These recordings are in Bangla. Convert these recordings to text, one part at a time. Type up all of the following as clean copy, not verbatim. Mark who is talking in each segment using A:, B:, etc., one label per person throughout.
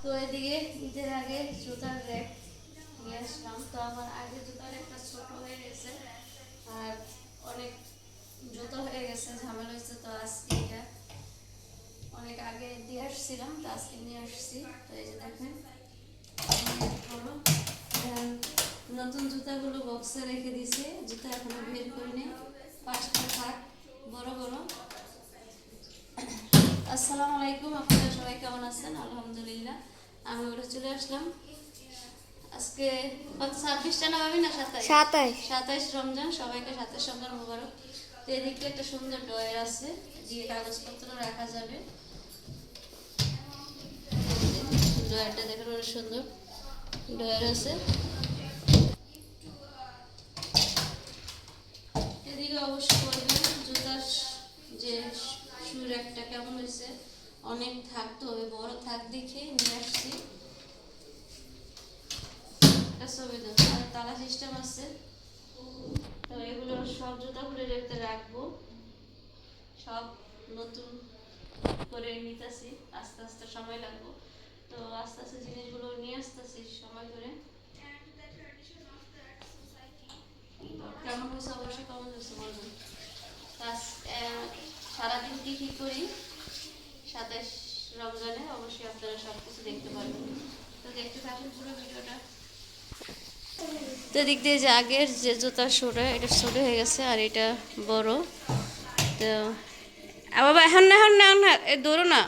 A: তো এদিকে ঈদের আগে জুতার র্যাক নিয়ে আসলাম। তো আমার আগে জুতার একটা ছোট হয়ে গেছে আর অনেক জুতো হয়ে গেছে, ঝামেলা হয়েছে। তো আজকে এটা অনেক আগে দিয়ে আসছিলাম, তো আজকে নিয়ে আসছি। তো এই যে দেখেন নতুন জুতাগুলো বক্সে রেখে দিছে, জুতা এখনো বের করিনি, 5টা থাক বড় বড়। আসসালামু আলাইকুম, আপনারা সবাই কেমন আছেন? আলহামদুলিল্লাহ আমি ওরা চলে আসলাম। আজকে কত 26টা না ভাবি না 27 রমজান, সবাইকে 27 রমজান মোবারক। তো এদিকে একটা সুন্দর ড্রয়ার আছে, দিয়ে কাগজপত্র রাখা যাবে। ড্রয়ারটা দেখেন অনেক সুন্দর ড্রয়ার আছে। এদিকে অবশ্যই বলবেন জুতার যে শুর একটা কেমন হয়েছে, অনেক থাক তো হবে, বড় থাক দেখে নিয়ে আসছি। তালা সিস্টেম আছে। তো এগুলো সব জুতাগুলো রেখে রাখবো, সব নতুন করে নিতেছি, আস্তে আস্তে সময় লাগবো। তো আস্তে আস্তে জিনিসগুলো নিয়ে আসতেছি সময় করে। কেমন হয়েছে অবশ্যই কেমন হয়েছে বলবেন। সারাদিন কি করি 27 রমজানে, অবশ্যই আপনারা সব কিছু দেখতে পারবেন। তো দেখতে থাকুন পুরো ভিডিওটা। তো দিক দিয়ে যে আগের যে জুতার শোটা, এটা ছোট হয়ে গেছে আর এটা বড়। তো বাবা এখন না এখন না এখন না, এ দৌড়ো না,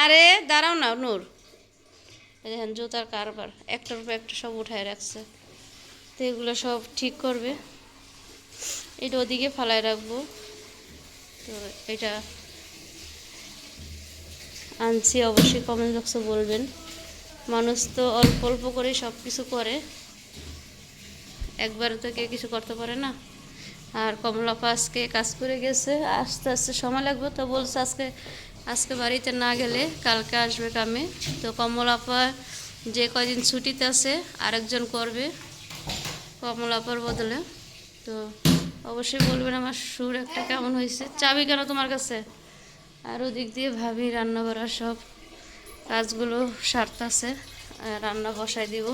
A: আরে দাঁড়াও না নূর। দেখেন জুতার কারবার একটার উপর একটা সব উঠায় রাখছে। তো এগুলো সব ঠিক করবে, এটা ওদিকে ফালায় রাখবো। তো এটা আনছি, অবশ্যই কমেন্ট বক্সে বলবেন। মানুষ তো অল্প অল্প করে সব কিছু করে, একবারে তো কেউ কিছু করতে পারে না। আর কমলাপা আজকে কাজ করে গেছে, আস্তে আস্তে সময় লাগবে। তো বলছে আজকে বাড়িতে না গেলে কালকে আসবে কামে। তো কমলাপা যে কয়দিন ছুটিতে আছে আরেকজন করবে কমলাপার বদলে। তো অবশ্যই বলবেন আমার সুর একটা কেমন হয়েছে। চাবি কেন তোমার কাছে? আর ওদিক দিয়ে ভাবি রান্না বাড়া সব কাজগুলো সারতাছে, রান্না বসাই দিব।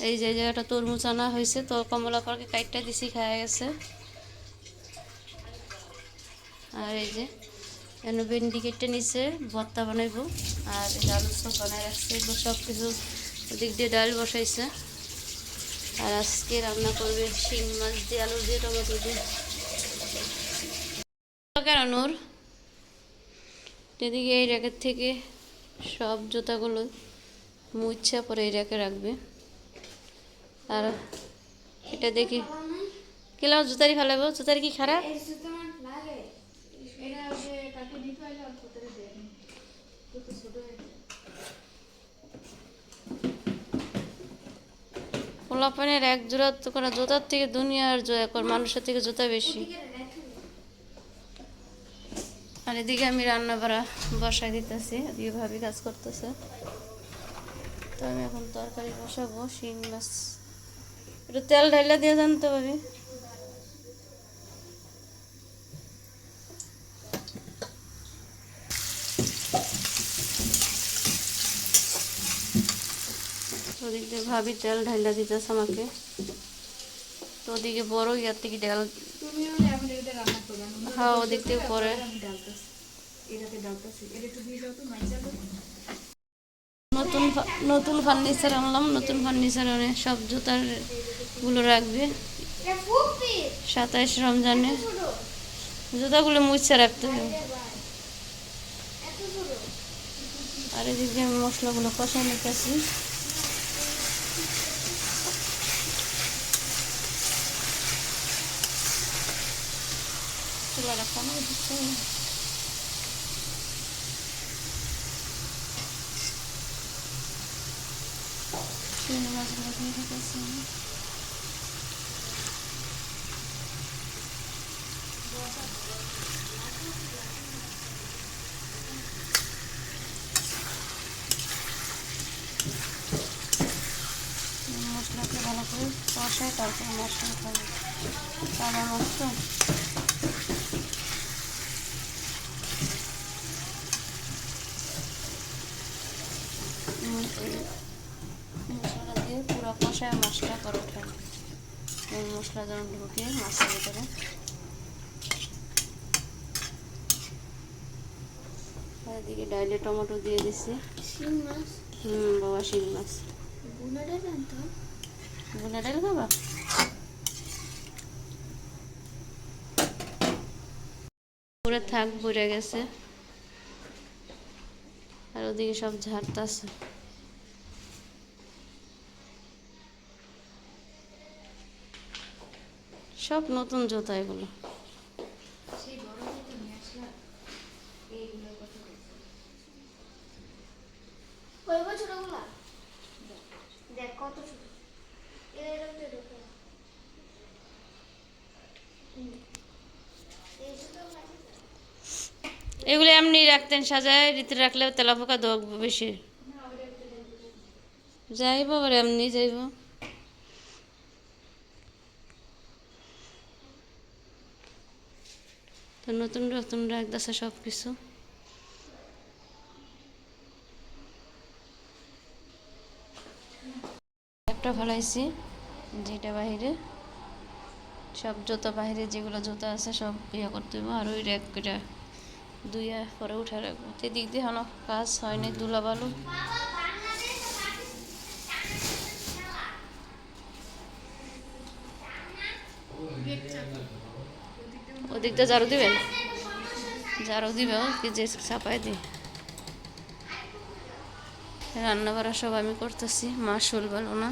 A: এই যে জায়গাটা তরমুজ আনা হয়েছে, তো কমলাপাকে কাইটটা দিছি, খাওয়া গেছে। আর এই যে এনে ভেন্ডি কেটে নিচে ভর্তা বানাইবো, আর এই আলু সব বানাই রাখছে। এগুলো সব কিছু ওদিক দিয়ে ডাল বসাইছে। আর আজকে রান্না করবে শিং মাছ দিয়ে, আলু দিয়ে, টমেটো দিয়ে। কেন নূর? এদিকে এই র্যাকের থেকে সব জুতাগুলো মুছা পরে এই র্যাকে রাখবে। আর এটা দেখি কেলাও জুতারি ফেলাবো, জুতারি কি খারাপ? পোলাপানের এক জোড়া তো কোনো জুতার থেকে দুনিয়ার মানুষের থেকে জুতা বেশি। আর এদিকে আমি রান্না বাড়া বসাই দিতেছি, এদিকে ভাবি কাজ করতেছে। তো আমি এখন তরকারি বসাবো শিং মাছ। একটু তেল ঢাইলা দিয়ে যান তো ভাবি। ওদিক দিয়ে ভাবি তেল ঢাইলা দিতেছে আমাকে। তো ওদিকে বড় ইয়ার থেকে ডাল, হ্যাঁ ওদিক থেকে পরে নতুন নতুন ফার্নিচার আনলাম। নতুন ফার্নিচার আনে সব জুতার গুলো রাখবে 27 রমজানে, জুতাগুলো মুছে রাখতে হবে। আর এদিকে আমি মশলাগুলো কষাই নিতেছি। চুলাটা কমাই দিতে হবে। চিংড়ি মাছগুলো দিয়ে দিতেছি। মশলাকে ভালো করে কষাই তারপর মশলা খাবো, কালো মশলা। এই মশলা দিয়ে পুরো কষায় মাছটা করে উঠাবো, এই মশলা যেন ঢুকে মাছের ভিতরে। এদিকে ডাইলে টমেটো দিয়ে দিছি।
B: শিং মাছ?
A: বাবা শিং মাছ।
B: বুনা ডাল আনতাম।
A: বুনা ডাল খাবা? পুরে থাক ভরে গেছে, আর ওদিকে সব ঝাড়তাছে। সব নতুন জুতা এগুলো।
B: কই বছর ওগুলা? দেখ কত ছোট। এরকম তো ঢোকে না। এই ছোট মাছ।
A: এগুলো এমনি রাখতেন সাজায়, রীতি রাখলে তেলা পোকা দোক বেশি যাইব, আবার এমনি যাইব। তো নতুন নতুন রাখতেছে সব কিছু। একটা ফেলাইছি যেটা বাহিরে, সব জুতা বাহিরে যেগুলো জুতা আছে সব ইয়ে করতে হইব। আর ওই র্যাকটা দুইয়া পরে উঠে রাখবো। এদিক দিয়ে এখনো কাজ হয়নি, দুলা বালু। ওদিকটা ঝাড়ু দিবেন? ঝাড়ু দিবে কি যে চাপাই দিই। রান্না বাড়া সব আমি করতেছি, মা শোল ভালো না,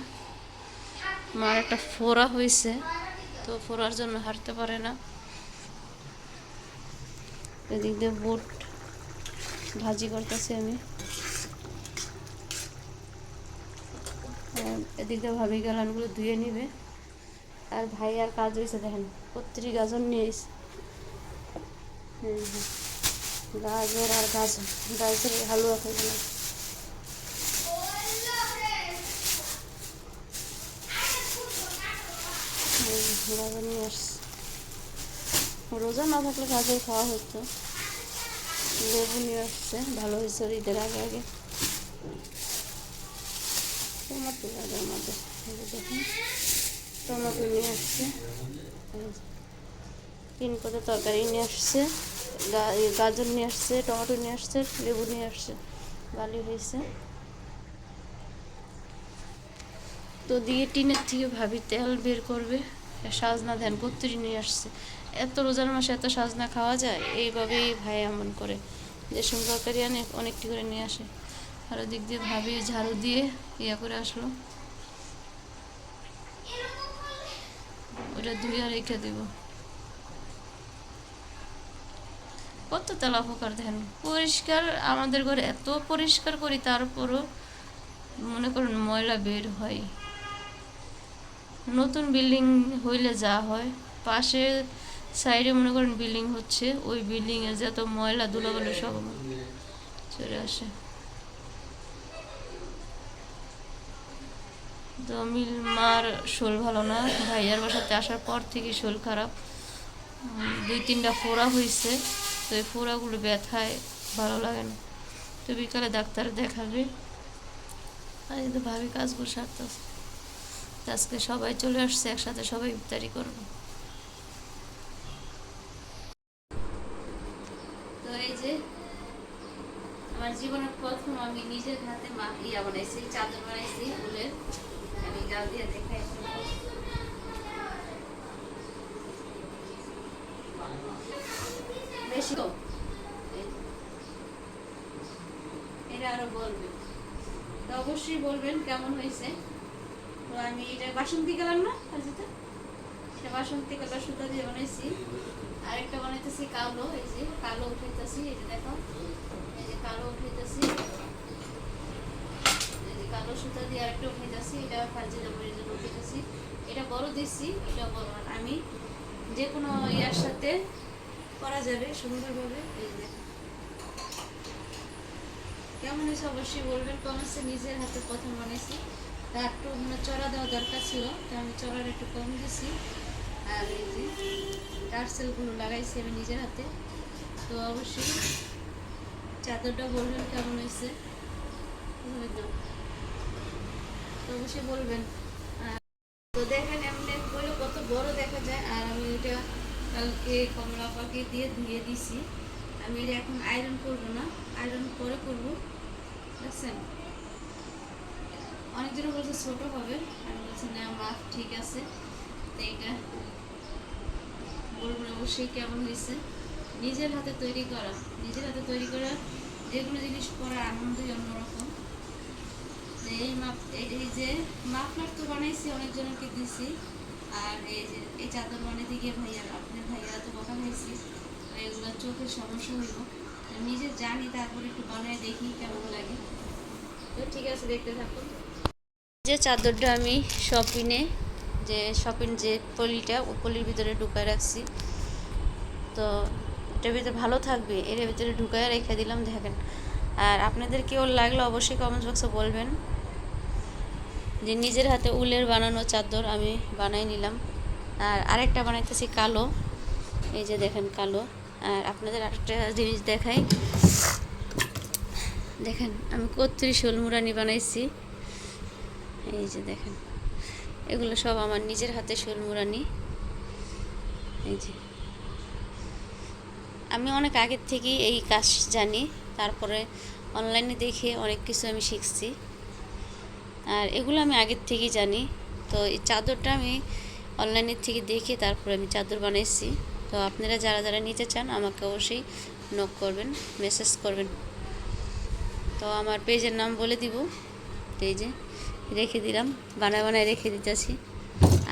A: মার একটা ফোড়া হয়েছে, তো ফোড়ার জন্য হাঁটতে পারে না। এদিক দিয়ে বুট ভাজি করতেছি আমি, এদিক দিয়ে ভাবি গালানগুলো ধুয়ে নিবে। আর ভাই আর কাজ হয়েছে দেখেন, কত্রি গাজর নিয়ে এসে, গাজর আর গাজর, গাজরের হালুয়া খাইলাম। গাজর নিয়ে আসছে, রোজা না থাকলে গাজর খাওয়া হতো। লেবু নিয়ে আসছে, ভালো হয়েছে ঈদের আগে আগে। টমাটো গাজর মধ্যে দেখুন, টমাটো নিয়ে আসছে, 3 পদের তরকারি নিয়ে আসছে, গাজর নিয়ে আসছে, টমেটো নিয়ে আসছে, লেবু নিয়ে আসছে, ভালোই হয়েছে। তো দিয়ে টিনের থেকে ভাবি তেল বের করবে, সাজনা ধ্যান কত্রি নিয়ে আসছে। এত রোজার মাসে এত সাজনা খাওয়া যায়? এইভাবেই ভাই এমন করে, যে সব তরকারি আনে অনেকটি করে নিয়ে আসে। আর ওদিক দিয়ে ভাবি ঝাড়ু দিয়ে ইয়া করে আসলো, ওটা ধুয়ে রেখে দেব। কত তেলা পোকার দেখেন, পরিষ্কার আমাদের ঘরে এত পরিষ্কার করি, তারপরও মনে করুন ময়লা বের হয়। নতুন বিল্ডিং হইলে যা হয়, পাশে সাইডে মনে করেন বিল্ডিং হচ্ছে, ওই বিল্ডিংয়ে যত ময়লা ধুলোবালি সব চলে আসে। তো মার শোল ভালো না, ভাইয়ার বাসাতে আসার পর থেকে শোল খারাপ, 2-3টা ফোড়া হয়েছে। তো এই ফোড়াগুলো ব্যথায় ভালো লাগে না, তো বিকালে ডাক্তার দেখাবে। আর এই তো ভাবি কাজগুলো সারতেছে। আজকে সবাই চলে আসছে, একসাথে সবাই ইফতারি করবো। তো এই যে আমার জীবনের প্রথম আমি নিজের হাতে ইয়া বানাইছি, চাদর বানাইছি ফুলের, আমি গাল দিয়ে দেখাই। বেশি তো এটা আরো বলবেন, তো অবশ্যই বলবেন কেমন হয়েছে। তো আমি এটা বাসন্তী কালার না, এটা বাসন্তী কালার সুতা দিয়ে বানাইছি। আরেকটা বানাইতেছি কালো, এই যে কালো উঠাইতেছি, এই যে দেখো, এই যে কালো উঠাইতেছি, এই যে কালো সুতা দিয়ে আরেকটা উঠাইতেছি, এটা ফার্জি জামার জন্য উঠাইতেছি। এটা বড় দিচ্ছি, এটা বড়। আমি যে কোনো ইয়ার সাথে করা যাবে সুন্দরভাবে। এই যে কেমন হয়েছে অবশ্যই বলবেন কমেন্টসে। নিজের হাতে প্রথম বানাইছি, তা একটু মানে চড়া দেওয়া দরকার ছিল, তো আমি চড়ার একটু কম দিছি। আর এই যে টার্সেলগুলো লাগাইছি আমি নিজের হাতে। তো অবশ্যই চাদরটা বলবেন কেমন হয়েছে। অবশ্যই বলবেন। তো দেখেন এমনি বলে কত বড় দেখা যায়। আর আমি এটা কালকে কমলা পাকে দিয়ে ধুয়ে দিছি। আমি এটা এখন আয়রন করব না, আয়রন পরে করব, দেখছেন। অনেকজনে বলছে ছোট হবে, আমি বলছি না মাপ ঠিক আছে। তো এটা বলবেন অবশ্যই কেমন হয়েছে। নিজের হাতে তৈরি করা, নিজের হাতে তৈরি করা যে কোনো জিনিস করার আনন্দই অন্যরকম। এই মাপ, এই যে মাফলার তো বানাইছি, অনেকজনকে দিছি। আর এই যে এই চাদর বানাইতে গিয়ে আপনার ভাইয়ারা তো বকা খাইছি। তো এগুলো চোখের সমস্যা হইব, নিজে জানি, তারপরে একটু বানায় দেখি কেমন লাগে। তো ঠিক আছে, দেখতে থাকুন। যে চাদরটা আমি শপিং যে পলিটা, ওই পলির ভিতরে ঢুকায় রাখছি। তো এটার ভিতরে ভালো থাকবে, এর ভিতরে ঢুকায় রেখে দিলাম, দেখেন। আর আপনাদের কেমন লাগলো অবশ্যই কমেন্ট বক্সে বলবেন। যে নিজের হাতে উলের বানানো চাদর আমি বানাই নিলাম। আর আরেকটা বানাইতেছি কালো, এই যে দেখেন কালো। আর আপনাদের আরেকটা জিনিস দেখাই, দেখেন আমি কত্রি শোলমুরানি বানাইছি। এই যে দেখেন, এগুলো সব আমার নিজের হাতে শোলমুরানি। এই যে আমি অনেক আগের থেকেই এই কাজ জানি, তারপরে অনলাইনে দেখে অনেক কিছু আমি শিখছি। আর এগুলো আমি আগের থেকেই জানি। তো এই চাদরটা আমি অনলাইনের থেকে দেখে তারপরে আমি চাদর বানাইছি। তো আপনারা যারা যারা নিতে চান আমাকে অবশ্যই নক করবেন, মেসেজ করবেন। তো আমার পেজের নাম বলে দিব, এই যে রেখে দিলাম, বানায় রেখে দিতেছি।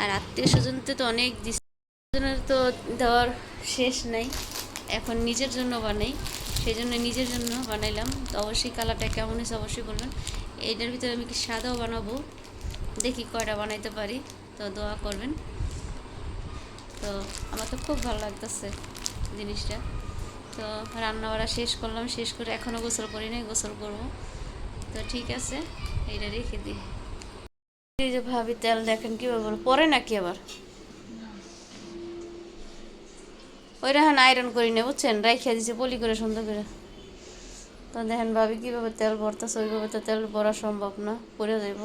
A: আর আত্মীয় স্বজনতে তো অনেক দিনের তো দেওয়ার শেষ নাই, এখন নিজের জন্য বানাই, সেই জন্য নিজের জন্য বানাইলাম। তো অবশ্যই কালারটা কেমন হয়েছে অবশ্যই বলবেন। এইটার ভিতরে আমি কি সাদাও বানাবো, দেখি কয়টা বানাইতে পারি। তো দোয়া করবেন। তো আমার তো খুব ভালো লাগতেছে জিনিসটা। তো রান্না বাড়া শেষ করলাম, শেষ করে এখনও গোসল করি নাই, গোসল করব। তো ঠিক আছে, এইটা রেখে দিই। এই যে ভাবি তেল দেখেন কীভাবে পরে নাকি আবার ওইটা হ্যাঁ আয়রন করি না, বুঝছেন, রাইখা দিছে পলি করে সুন্দর করে। তো দেখেন ভাবি কীভাবে তেল ভরতেছে, ওইভাবে তো তেল ভরা সম্ভব না, পরে যাইব।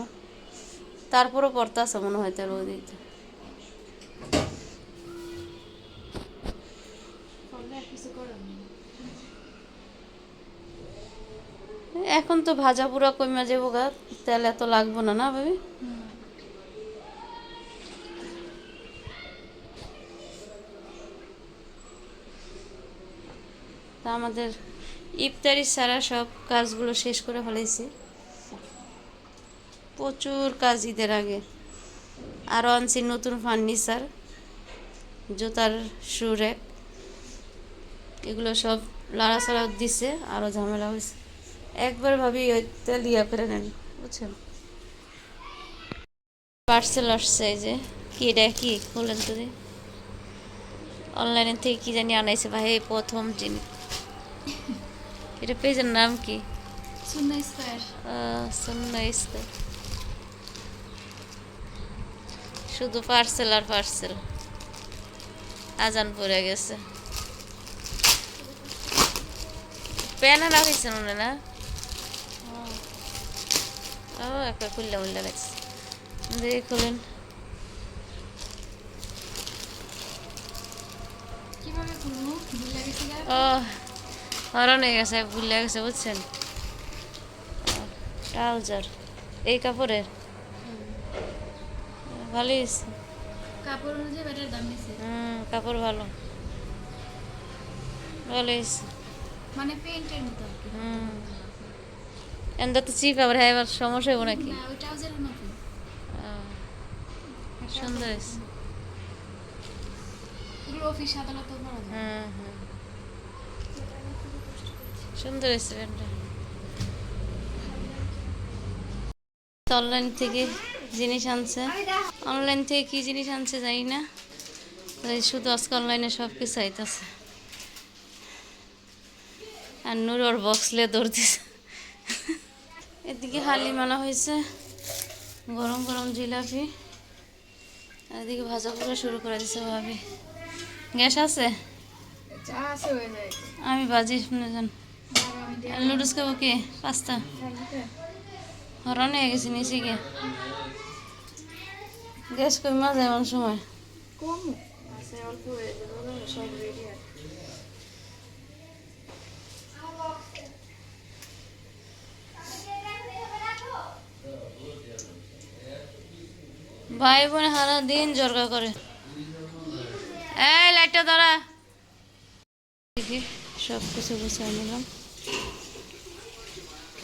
A: তারপরও পড়তেছে মনে হয় তেল ওই দিতে। এখন তো ভাজা পুরা কইমা যাবো গা, তেল এত লাগবো না, না ভাবি? তা আমাদের ইফতারি ছাড়া সব কাজগুলো শেষ করে ফেলেছি, প্রচুর কাজ ঈদের আগে। আরও আনছি নতুন ফার্নিচার, জুতার শু র্যাক, এগুলো সব লাড়াছাড়া দিছে, আরও ঝামেলা হয়েছে। একবার ভাবি ওই তেল ইয়া করে নেন, বুঝছেন। পার্সেল আসছে, এই যে কি এটা, কি বললেন তো, অনলাইনের থেকে কি জানি আনাইছে ভাই, এই প্রথম জিনিস। এটা পেজের নাম কি? সুন্নাহ স্কয়ার। সুন্নাহ স্কয়ার। শুধু পার্সেল আর পার্সেল। আজান পড়ে গেছে। প্যান আনা হয়েছে মনে না? ও একটা খুললে মুল্লা গেছে, দেখে খুলেন। ও হরণ হয়ে গেছে, ভুলে গেছে, বুঝছেন। ট্রাউজার এই কাপড়ের ভালোই হয়েছে,
B: কাপড় অনুযায়ী ব্যাটার দাম বেশি।
A: কাপড় ভালো, ভালো হয়েছে।
B: মানে পেইন্টের মতো আর কি।
A: এন্দা তো চিপ আবার, হ্যাঁ এবার সমস্যা হবো নাকি?
B: না ওই ট্রাউজারের মতো।
A: সুন্দর হয়েছে।
B: এগুলো অফিস আদালতেও পরা যায়।
A: সুন্দর হয়েছে প্যান্টটা। অনলাইন থেকে জিনিস আনছে, অনলাইন থেকে কি জিনিস আনছে জানি না, শুধু আজকে অনলাইনে সব কিছু আইতেছে। আর নূর ওর বক্স লে দৌড় দিছে। এদিকে হালিম আনা হয়েছে, গরম গরম জিলাপি। আর এদিকে ভাজা পোড়া শুরু করে দিছে ভাবি। গ্যাস আছে? আমি বাজি শুনে যান। লুডুস খাবো কি? পাস্তা? হরণ হয়ে গেছি নিচে গিয়ে গ্যাস কমা যায় এমন সময়
B: কম আছে অল্প হয়ে যাবে সব রেডি আছে
A: ভাই বোন সারা দিন জর্গা করে এই লাইটটা ধরা দেখি সব কিছু গুছিয়ে নিলাম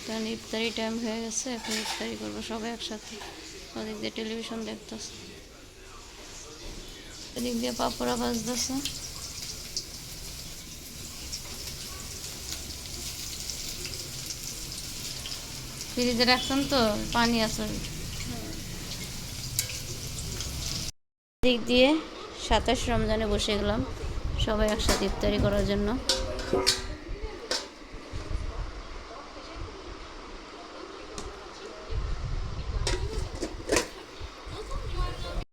A: কারণ ইফতারি টাইম হয়ে গেছে এখন ইফতারি করবো সবাই একসাথে ওদিক দিয়ে টেলিভিশন দেখতেছে এদিক দিয়ে পাপড়া বাজতেছে ফ্রিজে রাখছেন তো পানি আছে দিক দিয়ে 27 রমজানে বসে গেলাম সবাই একসাথে ইফতারি করার জন্য